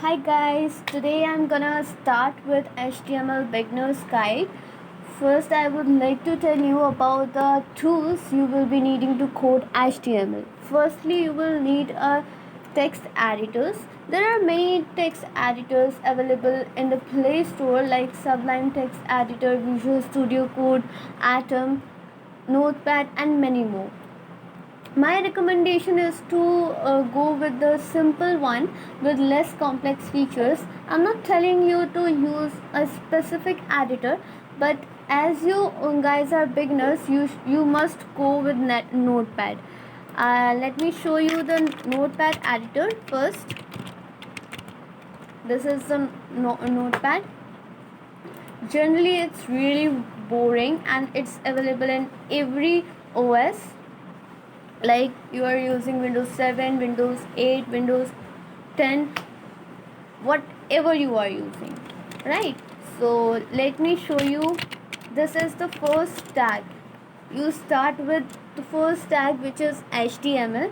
Hi guys, today I'm gonna start with HTML beginner's guide. First, I would like to tell you about the tools you will be needing to code HTML. Firstly, you will need a text editors. There are many text editors available in the Play Store like Sublime Text Editor, Visual Studio Code, Atom, Notepad, and many more. My recommendation is to go with the simple one with less complex features. I'm not telling you to use a specific editor, but as you guys are beginners, you must go with Notepad. Let me show you the Notepad editor first. This is the Notepad. Generally, it's really boring and it's available in every OS, like you are using Windows 7, Windows 8, Windows 10, whatever you are using, right? So let me show you. This is the first tag. You start with the first tag, which is HTML,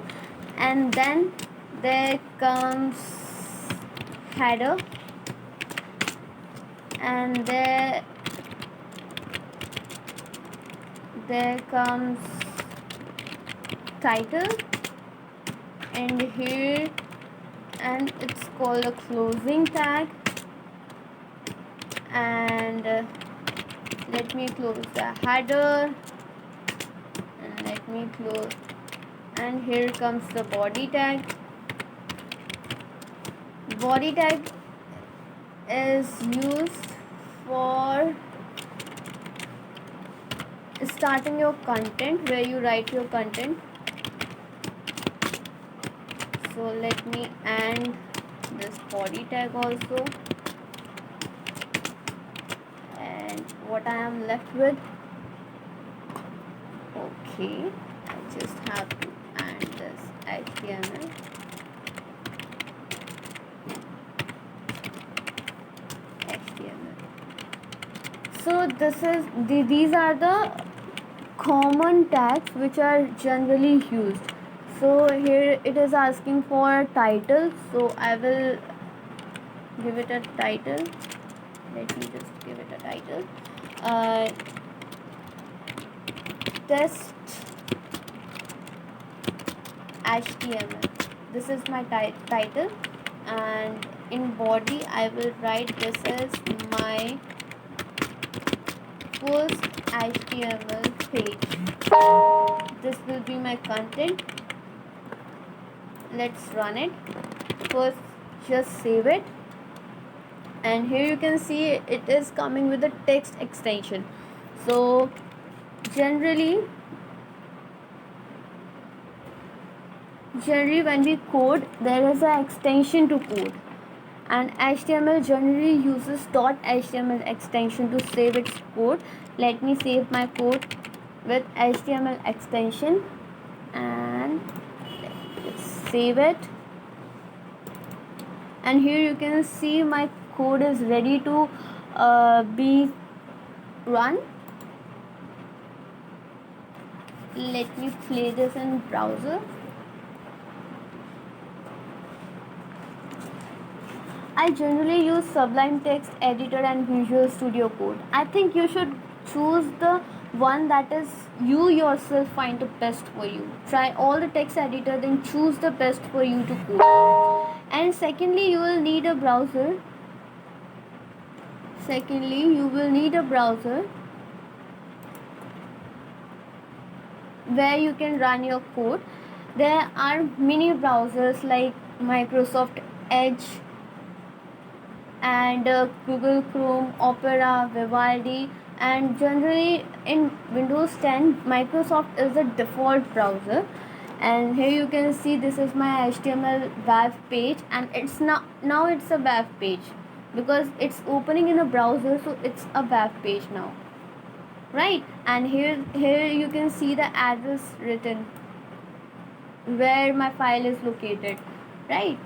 and then there comes header, and there comes title, and here, and it's called a closing tag. And let me close the header, and let me close, and here comes the body tag. Body tag is used for starting your content, where you write your content. So let me end this body tag also, and what I am left with, okay, I just have to end this HTML. So these are the common tags which are generally used. So here it is asking for title, so I will give it a title. Let me just give it a title. Test HTML. This is my title, and in body I will write this is my first HTML page. This will be my content. Let's run it. First, just save it, and here you can see it is coming with a text extension. So generally when we code, there is an extension to code, and HTML generally uses .html extension to save its code. Let me save my code with HTML extension, and save it. And here you can see my code is ready to be run. Let me play this in browser. I generally use Sublime Text Editor and Visual Studio Code. I think you should choose the one that is you yourself find the best for you. Try all the text editor, then choose the best for you to code. And secondly, you will need a browser. Where you can run your code. There are many browsers like Microsoft Edge and Google Chrome, Opera, Vivaldi, and generally in Windows 10 Microsoft is the default browser. And here you can see this is my HTML web page, and it's now it's a web page because it's opening in a browser, so it's a web page now, right? And here you can see the address written where my file is located, right?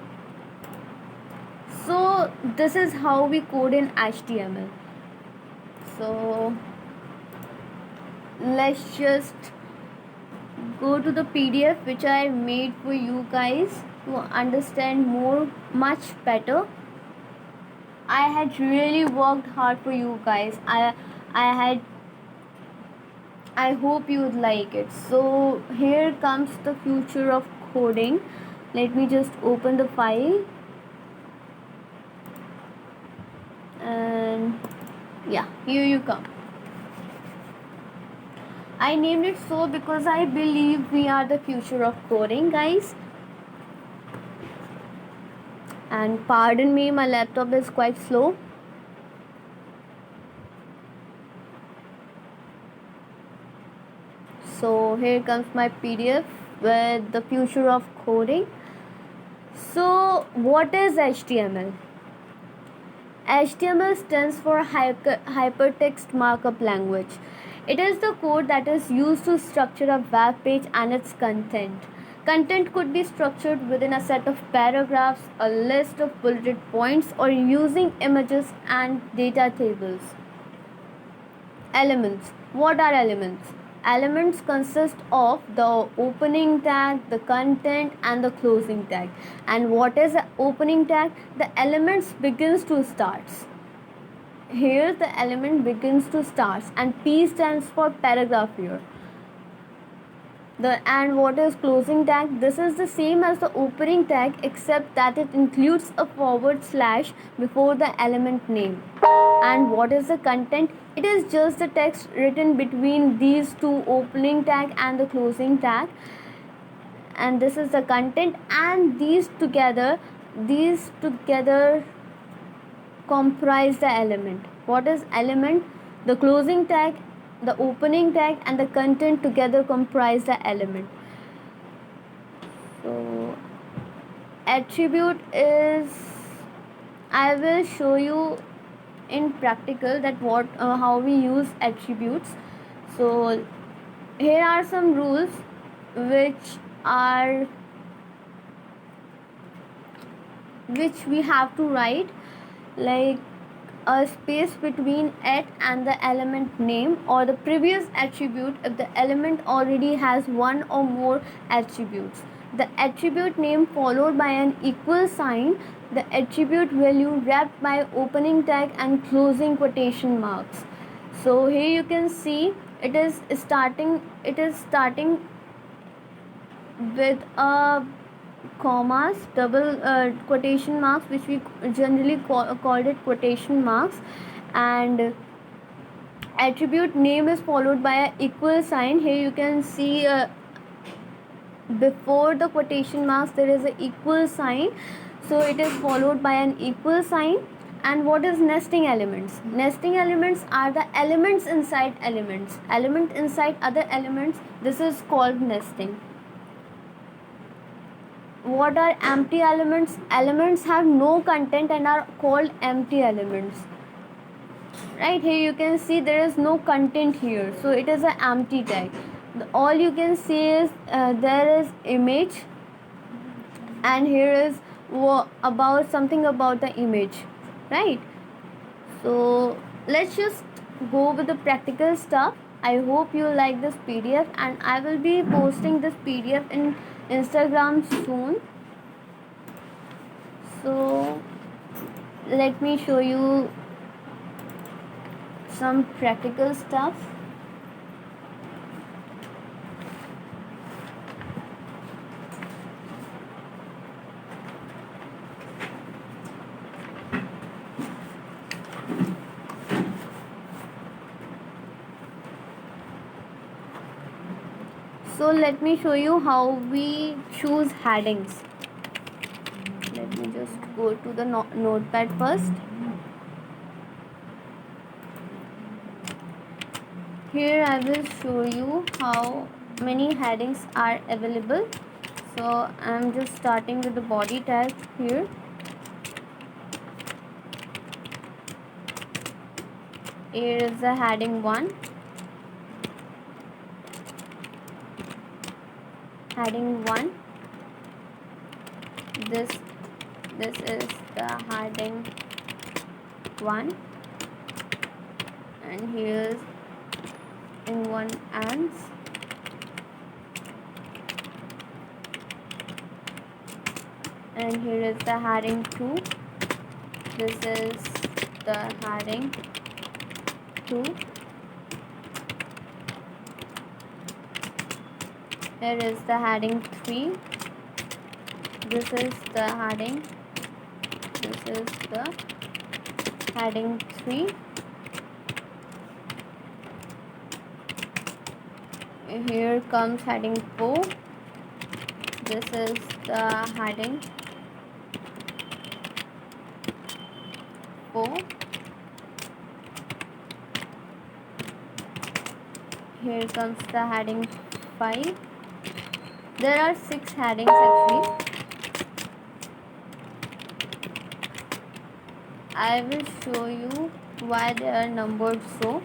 So this is how we code in HTML. So let's just go to the PDF which I made for you guys to understand much better. I had really worked hard for you guys. I hope you would like it. So here comes the future of coding. Let me just open the file, and yeah, here you come. I named it so because I believe we are the future of coding, guys. And pardon me, my laptop is quite slow. So here comes my PDF with the future of coding. So what is HTML? HTML stands for Hypertext Markup Language. It is the code that is used to structure a web page and its content. Content could be structured within a set of paragraphs, a list of bulleted points, or using images and data tables. Elements. What are elements? Elements consist of the opening tag, the content, and the closing tag. And what is the opening tag? The elements begins to starts. Here the element begins to starts, and P stands for paragraph here. And what is closing tag? This is the same as the opening tag, except that it includes a forward slash before the element name. And what is the content? It is just the text written between these two, opening tag and the closing tag, and this is the content, and these together comprise the element. What is element? The closing tag, the opening tag, and the content together comprise the element. So attribute is, I will show you in practical that how we use attributes. So here are some rules which we have to write, like a space between it and the element name or the previous attribute if the element already has one or more attributes. The attribute name followed by an equal sign, the attribute value wrapped by opening tag and closing quotation marks. So here you can see it is starting with a commas, double quotation marks, which we generally called it quotation marks, and attribute name is followed by an equal sign. Here you can see before the quotation marks there is an equal sign, so it is followed by an equal sign. And what is nesting elements? Nesting elements are the elements inside elements, element inside other elements. This is called nesting. What are empty elements? Elements have no content and are called empty elements. Right, here you can see there is no content here, so it is an empty tag. All you can see is there is image, and here is about something about the image, right? So let's just go with the practical stuff. I hope you like this PDF, and I will be posting this PDF in Instagram soon. So let me show you some practical stuff. So let me show you how we choose headings. Let me just go to the notepad first. Here I will show you how many headings are available. So I'm just starting with the body tag here. Here is the heading 1. Heading 1. This is the heading 1, and here's in one ends. And here is the heading 2. This is the heading 2. Here is the heading 3. This is the heading. This is the heading 3. Here comes heading 4. This is the heading 4. Here comes the heading 5. There are 6 headings actually. I will show you why they are numbered so.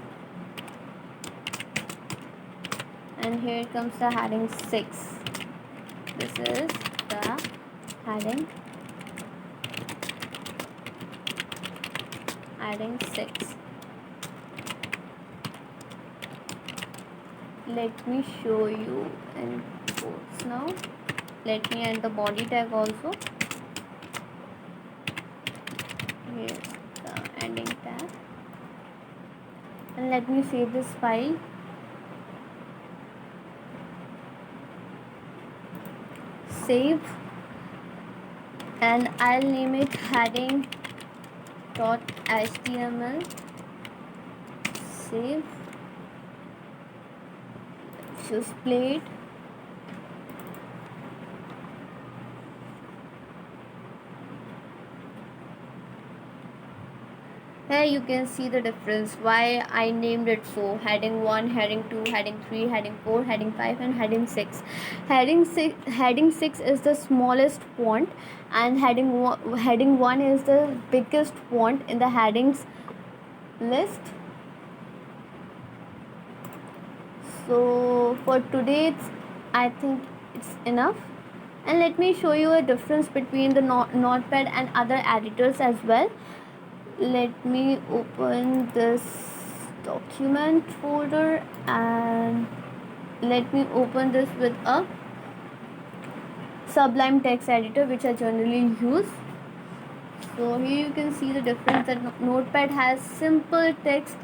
And here comes the heading 6. This is the heading 6. Let me show you in quotes now. Let me add the body tag also. Here's the ending tag. And let me save this file. Save, and I'll name it heading.html. Save. Just play it. Here you can see the difference why I named it so. Heading 1, heading 2, heading 3, heading 4, heading 5 and heading 6. Heading 6 is the smallest font, and heading 1 is the biggest font in the headings list. So for today I think it's enough. And let me show you a difference between the Notepad and other editors as well. Let me open this document folder and let me open this with a Sublime text editor, which I generally use. So here you can see the difference that Notepad has simple text.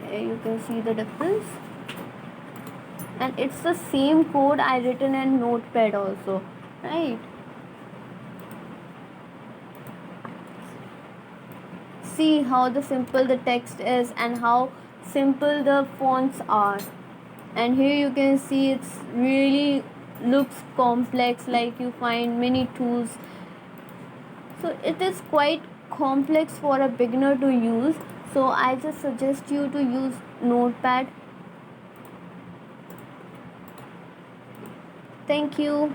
Here you can see the difference. And it's the same code I written in Notepad also, right? See how the simple the text is and how simple the fonts are. And here you can see it's really looks complex, like you find many tools. So it is quite complex for a beginner to use. So I just suggest you to use Notepad. Thank you.